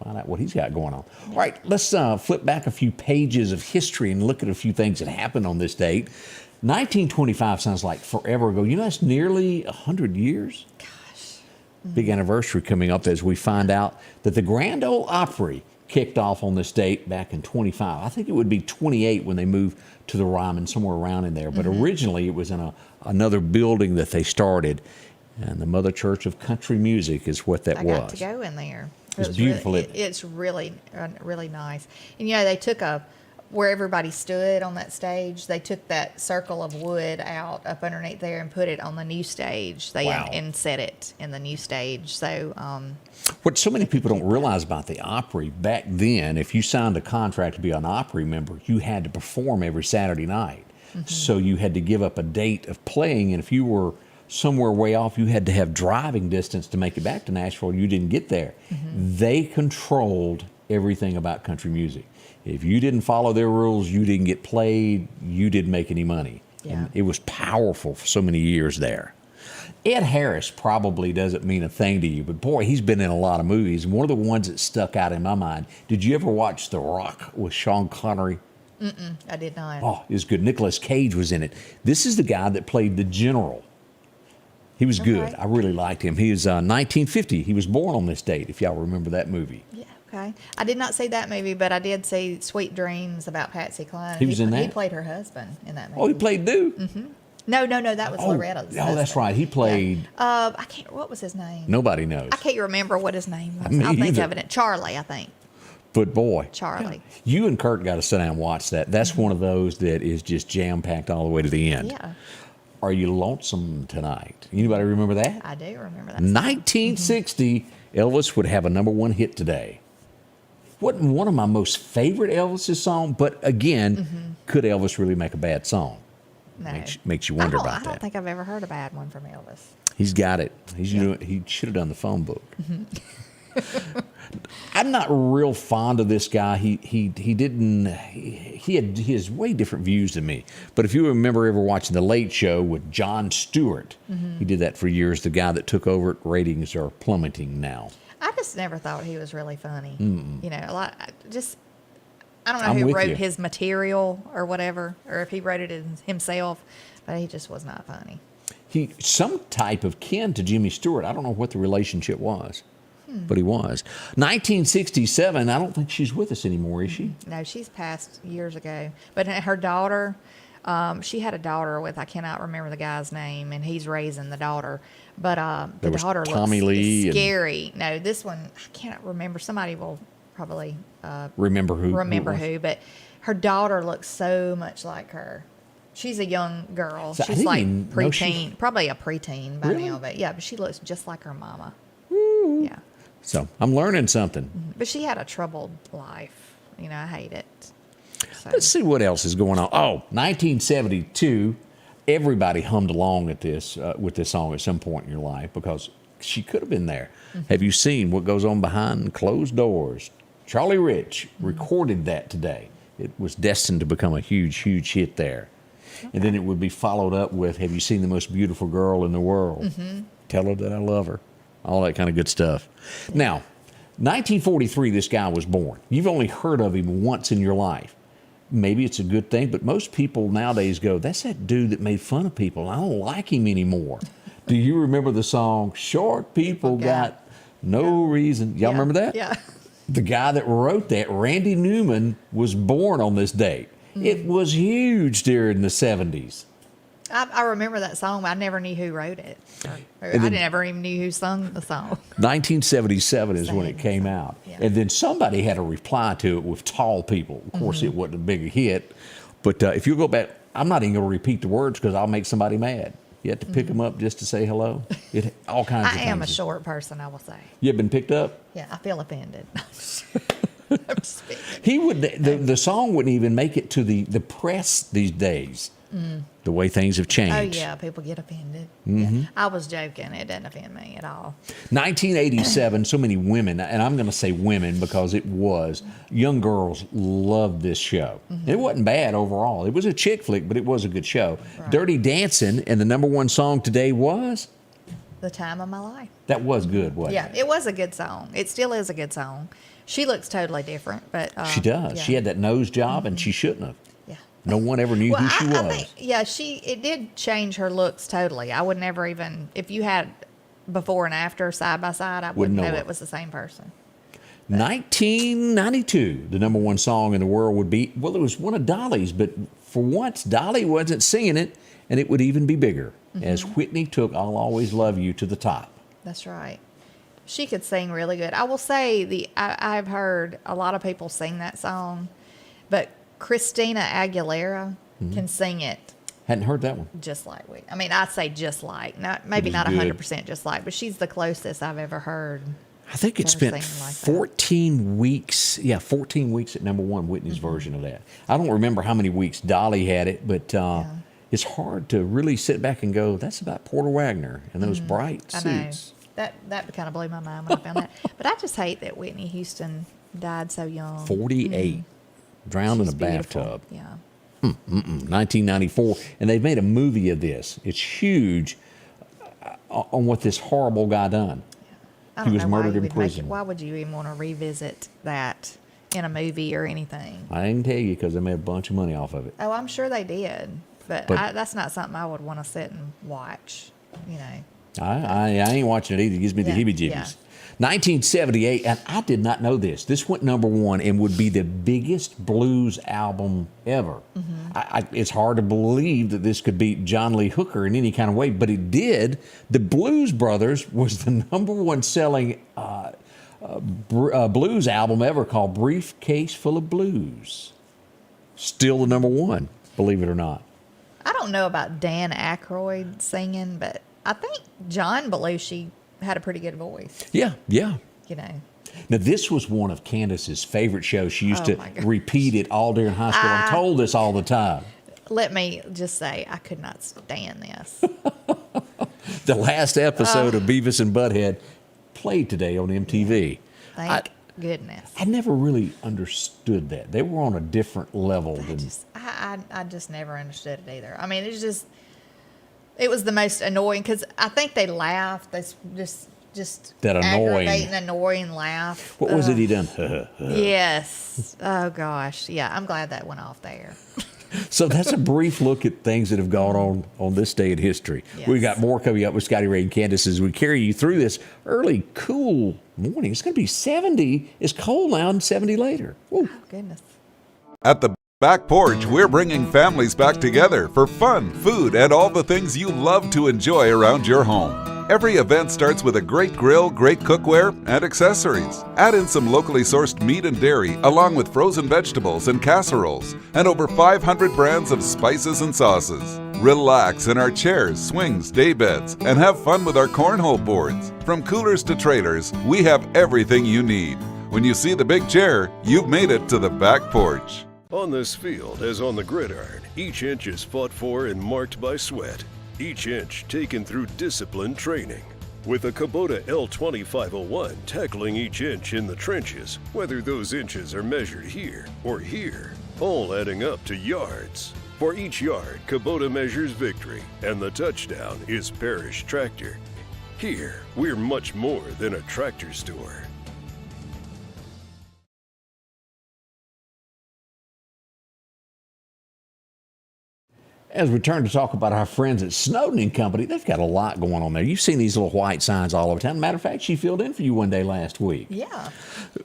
Find out what he's got going on. All right, let's flip back a few pages of history and look at a few things that happened on this date. 1925 sounds like forever ago. That's nearly 100 years. Gosh. Big anniversary coming up as we find out that the Grand Ole Opry kicked off on this date back in 25. I think it would be 28 when they moved to the Ryman, somewhere around in there. But originally it was in another building that they started. And the Mother Church of Country Music is what that was. I got to go in there. It's beautiful. It's really, really nice. And, they took where everybody stood on that stage, they took that circle of wood out up underneath there and put it on the new stage. And set it in the new stage. So, what so many people don't realize about the Opry, back then, if you signed a contract to be an Opry member, you had to perform every Saturday night. So you had to give up a date of playing, and if you were somewhere way off, you had to have driving distance to make it back to Nashville. You didn't get there. They controlled everything about country music. If you didn't follow their rules, you didn't get played, you didn't make any money. Yeah. And it was powerful for so many years there. Ed Harris probably doesn't mean a thing to you, but boy, he's been in a lot of movies. One of the ones that stuck out in my mind, did you ever watch The Rock with Sean Connery? I did not. Oh, it was good. Nicolas Cage was in it. This is the guy that played the general. He was good. I really liked him. He was 1950. He was born on this date, if y'all remember that movie. Yeah, okay. I did not see that movie, but I did see Sweet Dreams about Patsy Cline. He was in that? He played her husband in that movie. Oh, he played dude? No, that was Loretta's husband. Oh, that's right. He played... I can't... What was his name? Nobody knows. I can't remember what his name was. Me I'll think either. of it. Charlie, I think. But boy, Charlie. you and Kurt got to sit down and watch that. That's one of those that is just jam-packed all the way to the end. Yeah. Are You Lonesome Tonight? Anybody remember that? I do remember that. 1960, Elvis would have a #1 hit today. Wasn't one of my most favorite Elvis' songs, but again, could Elvis really make a bad song? No. Makes you wonder about I don't that. think I've ever heard a bad one from Elvis. He's got it. He should have done the phone book. I'm not real fond of this guy. He has way different views than me. But if you remember ever watching The Late Show with Jon Stewart, he did that for years. The guy that took over it, ratings are plummeting now. I just never thought he was really funny. You know, I don't know I'm who with wrote you. his material or whatever, or if he wrote it himself, but he just was not funny. He some type of kin to Jimmy Stewart. I don't know what the relationship was, but he was. 1967. I don't think she's with us anymore, is she? No, she's passed years ago. But her daughter, she had a daughter with, I cannot remember the guy's name, and he's raising the daughter. But the was daughter Tommy looks Lee and- scary. No, this one, I cannot remember. Somebody will probably Remember who? remember it was? who, but her daughter looks so much like her. She's a young girl. So I She's didn't like even know she- preteen, probably a preteen by Really? now, but yeah, but she looks just like her mama. Yeah. So I'm learning something. But she had a troubled life. You know, I hate it. So, Let's see what else is going on. Oh, 1972. Everybody hummed along at this with this song at some point in your life because she could have been there. Have you seen What Goes On Behind Closed Doors? Charlie Rich recorded that today. It was destined to become a huge, huge hit there. And then it would be followed up with, have you seen the most beautiful girl in the world? Tell her that I love her. All that kind of good stuff. Now, 1943, this guy was born. You've only heard of him once in your life. Maybe it's a good thing, but most people nowadays go, that's that dude that made fun of people. I don't like him anymore. Do you remember the song, Short People Got No Reason? Y'all remember that? Yeah. The guy that wrote that, Randy Newman, was born on this date. It was huge during the 70s. I remember that song, but I never knew who wrote it. I never even knew who sung the song. 1977 is when it came out. Yeah. And then somebody had a reply to it with Tall People. Of course, it wasn't a big hit. But if you go back, I'm not even going to repeat the words because I'll make somebody mad. You have to pick them up just to say hello. All kinds of I things. am a short person, I will say. You have been picked up? Yeah, I feel offended. I'm just kidding. He would. The song wouldn't even make it to the press these days. The way things have Oh, changed. yeah, people get offended. Yeah. I was joking. It didn't offend me at all. 1987, so many women, and I'm going to say women because it was, young girls loved this show. It wasn't bad overall. It was a chick flick, but it was a good show. Right. Dirty Dancing, and the #1 song today was? The Time of My Life. That was good, wasn't Yeah, it? it was a good song. It still is a good song. She looks totally different, but She does. Yeah. She had that nose job, and she shouldn't have. Yeah. No one ever knew who she was. I think, yeah, it did change her looks totally. I would never even, if you had before and after side by side, I wouldn't know know it. it was the same person. 1992, the #1 song in the world would be, well, it was one of Dolly's, but for once, Dolly wasn't singing it, and it would even be bigger, as Whitney took I'll Always Love You to the top. That's right. She could sing really good. I will say I've heard a lot of people sing that song, but Christina Aguilera can sing it Hadn't heard that one. just like we. I mean, I say just like, maybe was not good. 100% just like, but she's the closest I've ever heard. I think it Her spent singing like that. 14 weeks. Yeah, 14 weeks at #1, Whitney's version of that. I don't remember how many weeks Dolly had it, but it's hard to really sit back and go, that's about Porter Wagner and those bright I know. suits. That kind of blew my mind when I found that. But I just hate that Whitney Houston died so young. 48, drowned in a She's beautiful. bathtub. Yeah. 1994, and they've made a movie of this. It's huge on what this horrible guy done. I He don't was know why murdered you in would make prison. it. Why would you even want to revisit that in a movie or anything? I can tell you because they made a bunch of money off of it. Oh, I'm sure they did. But But- that's not something I would want to sit and watch, you know. I ain't watching it either. It gives me the Yeah, heebie-jeebies. yeah. 1978, and I did not know this. This went #1 and would be the biggest blues album ever. It's hard to believe that this could beat John Lee Hooker in any kind of way, but it did. The Blues Brothers was the #1 selling blues album ever called Briefcase Full of Blues. Still the number one, believe it or not. I don't know about Dan Aykroyd singing, but I think John Belushi had a pretty good voice. Yeah. You know. Now, this was one of Candace's favorite shows. She used Oh, to my gosh. repeat it all during high school and told us all the time. Let me just say, I could not stand this. The last episode of Beavis and Butthead played today on MTV. Thank goodness. I never really understood that. They were on a different level than. I just never understood it either. I mean, it was the most annoying because I think they laughed. They just That annoying. aggravating, annoying laugh. What was it he done? Yes. Oh gosh. Yeah. I'm glad that went off there. So that's a brief look at things that have gone on this day in history. Yes. We got more coming up with Scotty Ray and Candace as we carry you through this early, cool morning. It's going to be 70. It's cold now and 70 later. Woo. Oh goodness. At the Back Porch, we're bringing families back together for fun, food, and all the things you love to enjoy around your home. Every event starts with a great grill, great cookware, and accessories. Add in some locally sourced meat and dairy, along with frozen vegetables and casseroles, and over 500 brands of spices and sauces. Relax in our chairs, swings, daybeds, and have fun with our cornhole boards. From coolers to trailers, we have everything you need. When you see the big chair, you've made it to the Back Porch. On this field, as on the gridiron, each inch is fought for and marked by sweat. Each inch taken through disciplined training. With a Kubota L2501 tackling each inch in the trenches, whether those inches are measured here or here, all adding up to yards. For each yard, Kubota measures victory, and the touchdown is Parrish Tractor. Here, we're much more than a tractor store. As we turn to talk about our friends at Snowden and Company, they've got a lot going on there. You've seen these little white signs all over town. Matter of fact, she filled in for you one day last week. Yeah.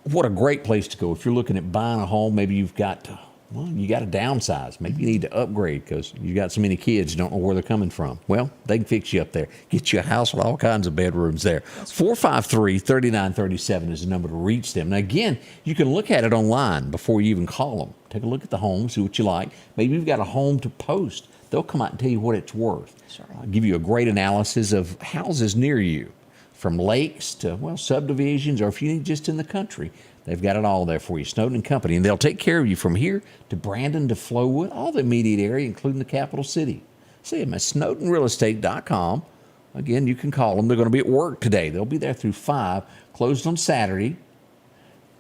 What a great place to go. If you're looking at buying a home, maybe you got to downsize. Maybe you need to upgrade because you got so many kids, you don't know where they're coming from. Well, they can fix you up there. Get you a house with all kinds of bedrooms there. 453-3937 is the number to reach them. Now, again, you can look at it online before you even call them. Take a look at the home, see what you like. Maybe you've got a home to post. They'll come out and tell you what it's worth. Sure. Give you a great analysis of houses near you, from lakes to, subdivisions, or if you need just in the country. They've got it all there for you, Snowden and Company. And they'll take care of you from here to Brandon to Flowood, all the immediate area, including the capital city. See them at snowdenrealestate.com. Again, you can call them. They're going to be at work today. They'll be there through 5, closed on Saturday,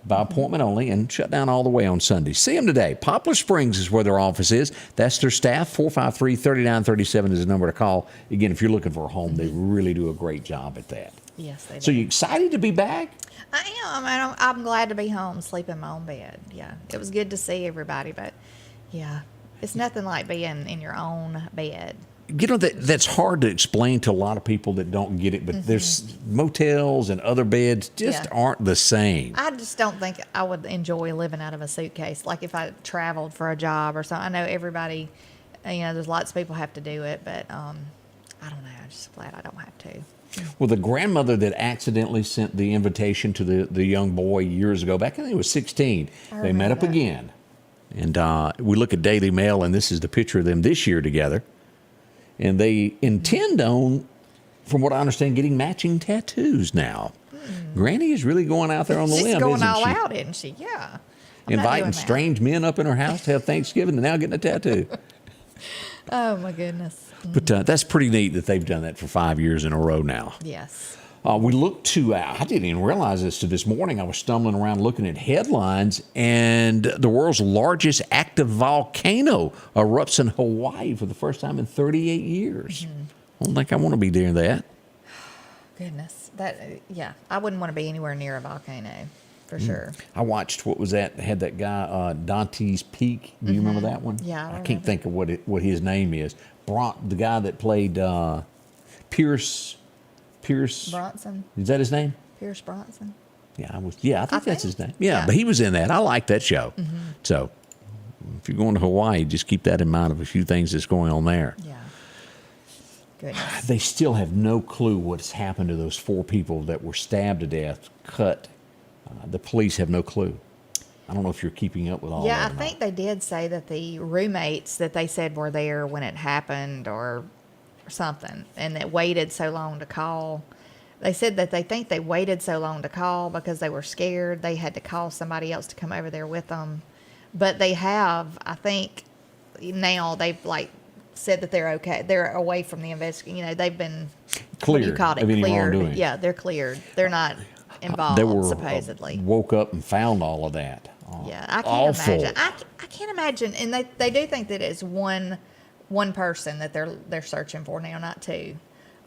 by appointment only, and shut down all the way on Sunday. See them today. Poplar Springs is where their office is. That's their staff. 453-3937 is the number to call. Again, if you're looking for a home, they really do a great job at that. Yes, they do. So you excited to be back? I am. I'm glad to be home, sleep in my own bed. Yeah, it was good to see everybody, but yeah, it's nothing like being in your own bed. You know, that's hard to explain to a lot of people that don't get it, but there's motels and other beds just aren't the same. I just don't think I would enjoy living out of a suitcase. Like if I traveled for a job or something. I know everybody, there's lots of people have to do it, but I don't know. I'm just glad I don't have to. Well, the grandmother that accidentally sent the invitation to the young boy years ago, back I think he was 16, they met up again. And we look at Daily Mail, and this is the picture of them this year together. And they intend on, from what I understand, getting matching tattoos now. Granny is really going out there on the limb, isn't she? She's going all out, isn't she? Yeah. Inviting strange men up in her house to have Thanksgiving and now getting a tattoo. Oh, my goodness. But that's pretty neat that they've done that for 5 years in a row now. Yes. We looked to, I didn't even realize this till this morning. I was stumbling around looking at headlines, and the world's largest active volcano erupts in Hawaii for the first time in 38 years. I don't think I want to be doing that. Goodness. I wouldn't want to be anywhere near a volcano, for sure. I watched, what was that? Had that guy, Dante's Peak. Do you remember that one? Yeah, I can't think of what his name is. The guy that played Pierce Bronson. Is that his name? Pierce Bronson. Yeah, I think that's his name. Yeah, but he was in that. I like that show. So if you're going to Hawaii, just keep that in mind of a few things that's going on there. Yeah. Goodness. They still have no clue what's happened to those 4 people that were stabbed to death, cut The police have no clue. I don't know if you're keeping up with all Yeah, that. I think they did say that the roommates that they said were there when it happened or something, and that waited so long to call. They said that they think they waited so long to call because they were scared. They had to call somebody else to come over there with them. But they have, I think, now they've like said that they're okay. They're away from the investigation. You know, they've been Cleared What do you call it? of any Cleared. wrongdoing. Yeah, they're cleared. They're not involved. They were supposedly. woke up and found all of that. Yeah, I can't Awful. imagine. I can't imagine, and they do think that it's one person that they're searching for now, not two.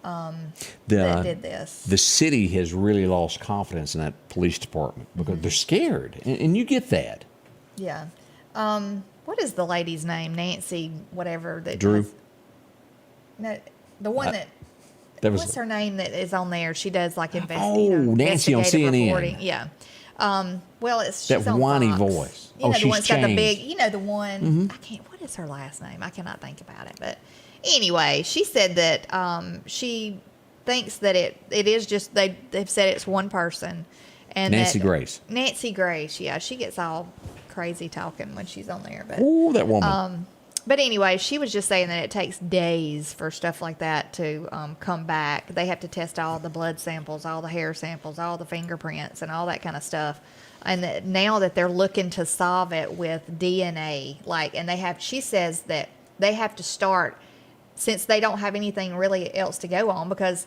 That did this. The city has really lost confidence in that police department because they're scared, and you get that. Yeah. What is the lady's name? Nancy, whatever. That Drew? No, the one that. That was What's her name that is on there? She does like Nancy on investigative CNN. reporting. Yeah. Well, she's That on whiny Fox. voice. You know, the she's one that's got the big. changed. You know, the one. I can't. What is her last name? I cannot think about it. But anyway, she said that she thinks that it is just they've said it's one person. And Nancy that, Grace. Nancy Grace. Yeah, she gets all crazy talking when she's on there. But Oh, that woman. But anyway, she was just saying that it takes days for stuff like that to come back. They have to test all the blood samples, all the hair samples, all the fingerprints, and all that kind of stuff. And that now that they're looking to solve it with DNA, she says that they have to start since they don't have anything really else to go on because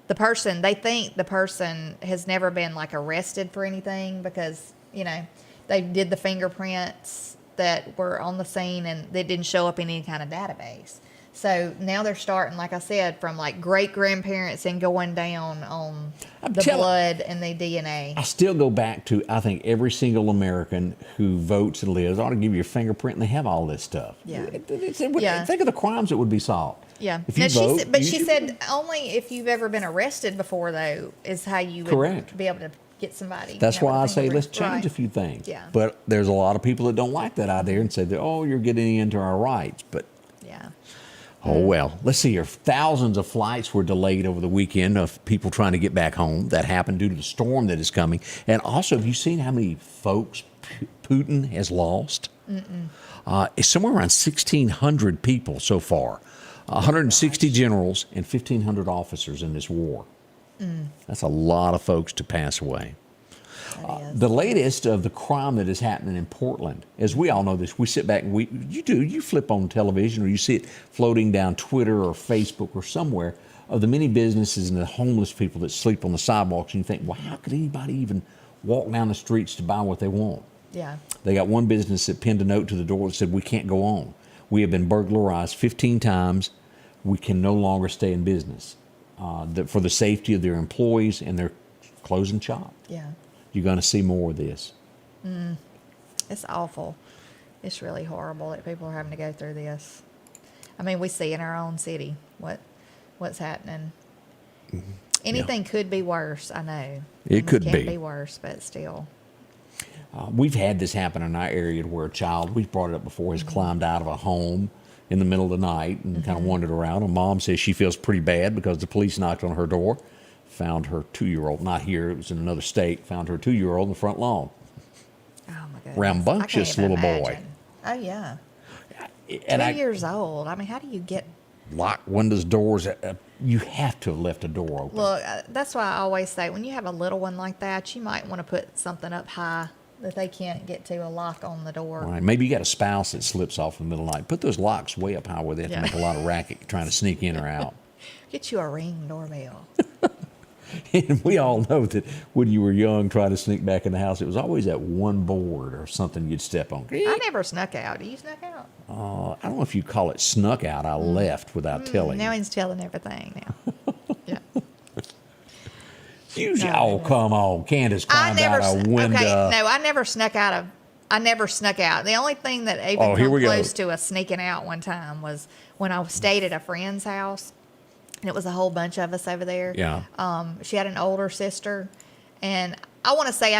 they think the person has never been like arrested for anything because, you know, they did the fingerprints that were on the scene and they didn't show up in any kind of database. So now they're starting, like I said, from like great grandparents and going down on blood and the DNA. I still go back to, I think every single American who votes and lives ought to give you a fingerprint and they have all this stuff. Yeah. Yeah. Think of the crimes that would be solved. Yeah. If you vote, she said only if you've ever been arrested before, though, is how you would Correct. be able to get somebody. That's why I say fingerprint. let's change Right. a few things. Yeah. But there's a lot of people that don't like that idea and say, that, oh, you're getting into our rights. But Yeah. oh, well, let's see here. Thousands of flights were delayed over the weekend of people trying to get back home. That happened due to the storm that is coming. And also, have you seen how many folks Putin has lost? It's somewhere around 1,600 people so far. 160 generals and 1,500 officers in this war. That's a lot of folks to pass away. The latest of the crime that is happening in Portland, as we all know this, we sit back and you flip on television or you see it floating down Twitter or Facebook or somewhere of the many businesses and the homeless people that sleep on the sidewalks, and you think, well, how could anybody even walk down the streets to buy what they want? Yeah. They got one business that pinned a note to the door that said, we can't go on. We have been burglarized 15 times. We can no longer stay in business. For the safety of their employees, and they're closing shop. Yeah. You're going to see more of this. It's awful. It's really horrible that people are having to go through this. I mean, we see in our own city what's happening. Anything could be worse, I know. It could can be. be worse, but still. We've had this happen in our area where a child, we've brought it up before, has climbed out of a home in the middle of the night and kind of wandered around. And mom says she feels pretty bad because the police knocked on her door, found her 2-year-old, not here, it was in another state, found her 2-year-old in the front lawn. Oh, my goodness. Rambunctious I can't even little boy. imagine. Oh, yeah. And 2 years old. I mean, how do you get... lock windows, doors. You have to have left a door open. Look, that's why I always say when you have a little one like that, you might want to put something up high that they can't get to, a lock on the door. Right. Maybe you got a spouse that slips off in the middle of the night. Put those locks way up high where they have to make a lot of racket trying to sneak in or out. Get you a Ring doorbell. And we all know that when you were young trying to sneak back in the house, it was always that one board or something you'd step on. I never snuck out. Do you snuck out? I don't know if you call it snuck out. I left without telling Now you. he's telling everything now. Yeah. Oh, come on. Candace climbed out a window. Okay, no, I never snuck out. The only thing that even here come we go. close to us sneaking out one time was when I stayed at a friend's house, and it was a whole bunch of us over there. Yeah. She had an older sister, And I want to say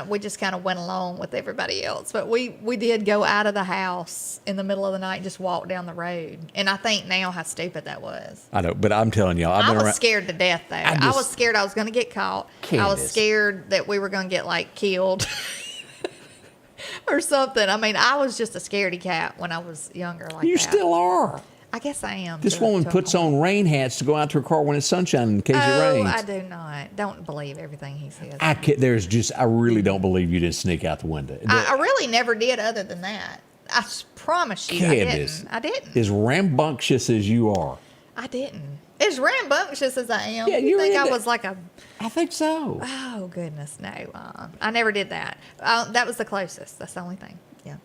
we just kind of went along with everybody else, but we did go out of the house in the middle of the night and just walk down the road. And I think now how stupid that was. I know, but I'm telling y'all, I was scared to death though. I was scared I was going to get caught. Candace. I was scared that we were going to get like killed or something. I mean, I was just a scaredy cat when I was younger like You that. still are. I guess I am. This woman puts on rain hats to go out to her car when it's sunshine in case it rains. I do not. Don't believe everything he says. I really don't believe you didn't sneak out the window. I really never did other than that. I promise you Candace, I didn't. As rambunctious as you are. I didn't. As rambunctious as I am. Yeah, you think I into- was like a... I think so. Oh, goodness, no. I never did that. That was the closest. That's the only thing. Yeah.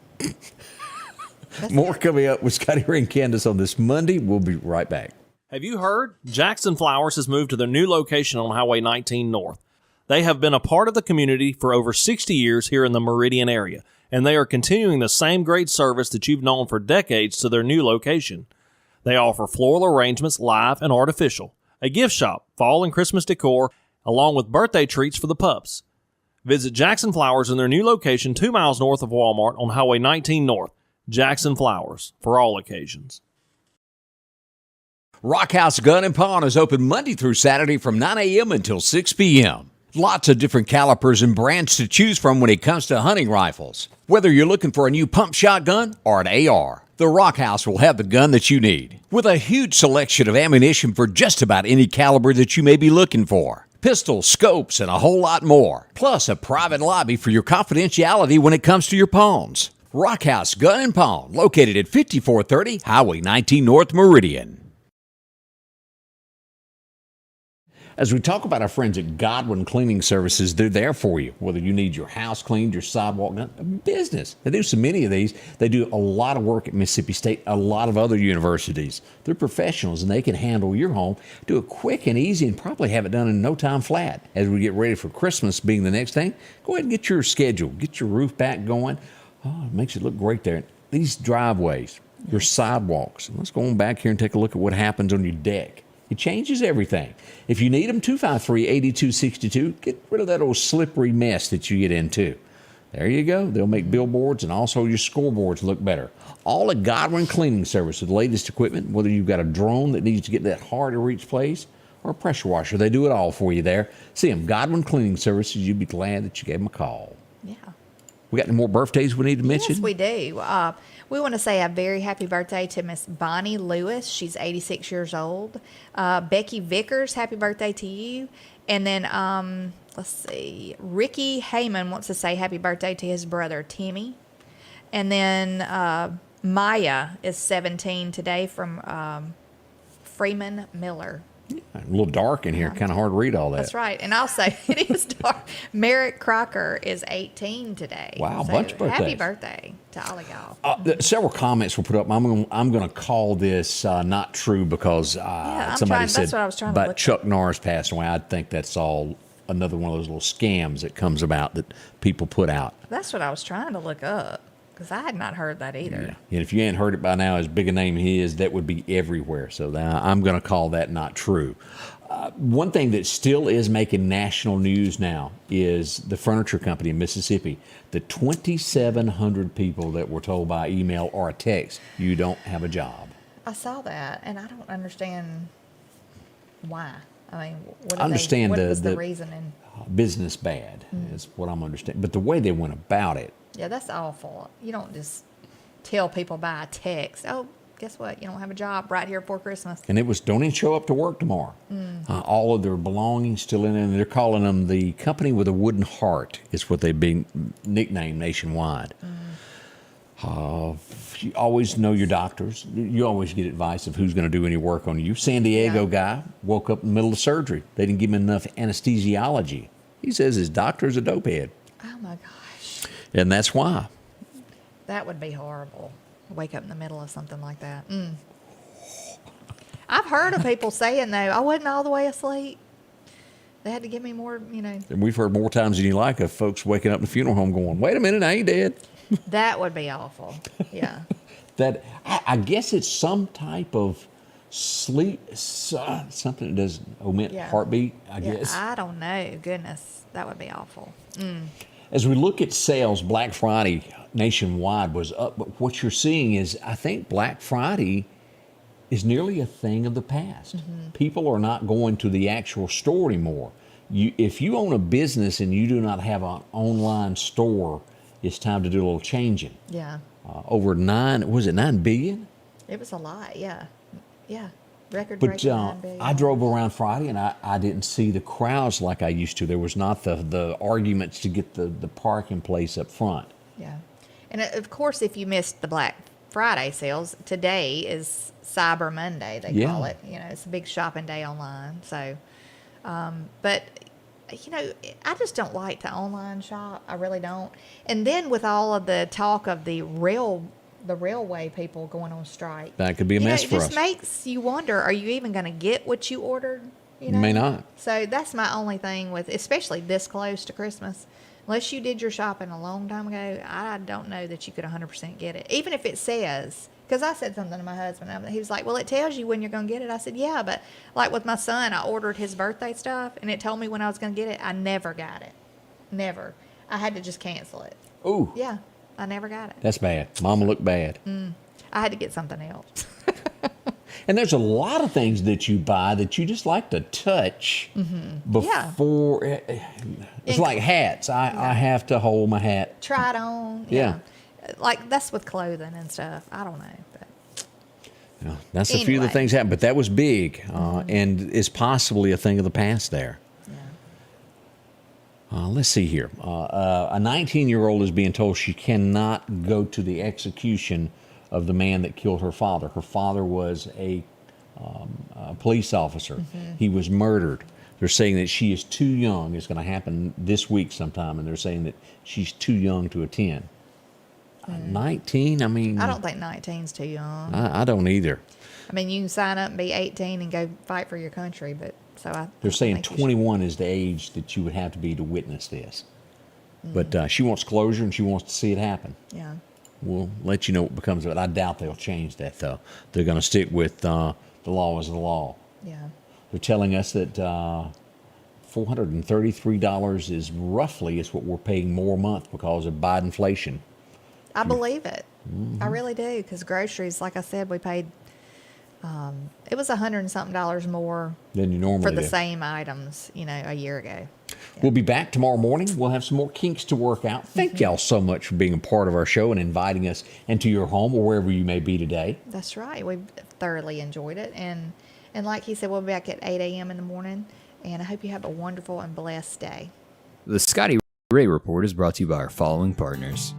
More coming up with Scotty Ray and Candace on this Monday. We'll be right back. Have you heard? Jackson Flowers has moved to their new location on Highway 19 North. They have been a part of the community for over 60 years here in the Meridian area, and they are continuing the same great service that you've known for decades to their new location. They offer floral arrangements, live and artificial, a gift shop, fall and Christmas decor, along with birthday treats for the pups. Visit Jackson Flowers in their new location 2 miles north of Walmart on Highway 19 North. Jackson Flowers, for all occasions. Rock House Gun and Pawn is open Monday through Saturday from 9 a.m. until 6 p.m. Lots of different calibers and brands to choose from when it comes to hunting rifles. Whether you're looking for a new pump shotgun or an AR, the Rock House will have the gun that you need. With a huge selection of ammunition for just about any caliber that you may be looking for. Pistols, scopes, and a whole lot more. Plus a private lobby for your confidentiality when it comes to your pawns. Rock House Gun and Pawn, located at 5430 Highway 19 North Meridian. As we talk about our friends at Godwin Cleaning Services, they're there for you. Whether you need your house cleaned, your sidewalk done, business. They do so many of these. They do a lot of work at Mississippi State, a lot of other universities. They're professionals, and they can handle your home, do it quick and easy, and probably have it done in no time flat. As we get ready for Christmas being the next thing, go ahead and get your schedule. Get your roof back going. Oh, it makes it look great there. These driveways, your sidewalks. Let's go on back here and take a look at what happens on your deck. It changes everything. If you need them, 253-8262. Get rid of that old slippery mess that you get into. There you go. They'll make billboards and also your scoreboards look better. All at Godwin Cleaning Service with the latest equipment, whether you've got a drone that needs to get that hard-to-reach place or a pressure washer. They do it all for you there. See them, Godwin Cleaning Services. You'd be glad that you gave them a call. Yeah. We got any more birthdays we need to mention? Yes, we do. We want to say a very happy birthday to Miss Bonnie Lewis. She's 86 years old. Becky Vickers, happy birthday to you. And then, let's see, Ricky Heyman wants to say happy birthday to his brother, Timmy. And then Maya is 17 today from Freeman Miller. A little dark in here. Kind of hard to read all that. That's right. And also, it is dark. Merrick Crocker is 18 today. Wow, so bunch of birthdays. Happy birthday to all of y'all. Several comments were put up. I'm going to call this not true because somebody said, that's what I was trying to but look Chuck Norris passed away. I think that's all another one of those little scams that comes about that people put out. That's what I was trying to look up because I had not heard that either. Yeah. And if you ain't heard it by now, as big a name he is, that would be everywhere. So I'm going to call that not true. One thing that still is making national news now is the furniture company in Mississippi. The 2,700 people that were told by email or a text, you don't have a job. I saw that, and I don't understand why. I mean, what was the reasoning? Business bad is what I'm understanding. But the way they went about it. Yeah, that's awful. You don't just tell people by a text, oh, guess what? You don't have a job right here before Christmas. And it was, don't even show up to work tomorrow. All of their belongings still in it. And they're calling them the company with a wooden heart is what they've been nicknamed nationwide. You always know your doctors. You always get advice of who's going to do any work on you. San Diego guy woke up in the middle of surgery. They didn't give him enough anesthesiology. He says his doctor's a dopehead. Oh, my gosh. And that's why. That would be horrible. Wake up in the middle of something like that. I've heard of people saying, though, I wasn't all the way asleep. They had to give me more, And we've heard more times than you like of folks waking up in the funeral home going, wait a minute, I ain't dead. That would be awful. Yeah. I guess it's some type of something that does omit Yeah. heartbeat, I Yeah, guess. I don't know. Goodness, that would be awful. As we look at sales, Black Friday nationwide was up, but what you're seeing is, I think Black Friday is nearly a thing of the past. People are not going to the actual store anymore. If you own a business and you do not have an online store, it's time to do a little changing. Yeah, Over 9 billion? it was a lot. Yeah, yeah. Record But breaking 9 billion. I drove around Friday and I didn't see the crowds like I used to. There was not the arguments to get the parking place up front. Yeah, and of course, if you missed the Black Friday sales, today is Cyber Monday. They call it. You know, it's a big shopping day online. So, but you know, I just don't like to online shop. I really don't. And then with all of the talk of the railway people going on strike, That could be a mess it for just us. makes you wonder: are you even going to get what you ordered? You know? May not. So that's my only thing with, especially this close to Christmas. Unless you did your shopping a long time ago, I don't know that you could 100% get it. Even if it says, because I said something to my husband, he was like, well, it tells you when you're going to get it. I said, yeah, but like with my son, I ordered his birthday stuff, and it told me when I was going to get it. I never got it. Never. I had to just cancel it. Ooh, Yeah, I never got it. that's bad. Mama looked bad. I had to get something else. And there's a lot of things that you buy that you just like to touch before. It's like hats. I have to hold my hat. Try it on. Yeah. Like that's with clothing and stuff. I don't know. But Yeah, that's a few of the Anyway. things happen, but that was big, and is possibly a thing of the past there. yeah. Let's see here. A 19-year-old is being told she cannot go to the execution of the man that killed her father. Her father was a police officer. He was murdered. They're saying that she is too young. It's going to happen this week sometime, and they're saying that she's too young to attend. 19? I mean, I don't think 19's too young. I don't either. I mean, you can sign up and be 18 and go fight for your country, but They're saying think you should- 21 is the age that you would have to be to witness this. But she wants closure and she wants to see it happen. Yeah. We'll let you know what becomes of it. I doubt they'll change that, though. They're going to stick with the law is the law. Yeah. They're telling us that $433 is roughly is what we're paying more a month because of Bidenflation. I believe it. I really do, because groceries, like I said, we paid. It was $100 and something more Than you normally for the do. same items, a year ago. We'll be back tomorrow morning. We'll have some more kinks to work out. Thank y'all so much for being a part of our show and inviting us into your home or wherever you may be today. That's right. We thoroughly enjoyed it, and like he said, we'll be back at 8 a.m. in the morning. And I hope you have a wonderful and blessed day. The Scotty Ray Report is brought to you by our following partners: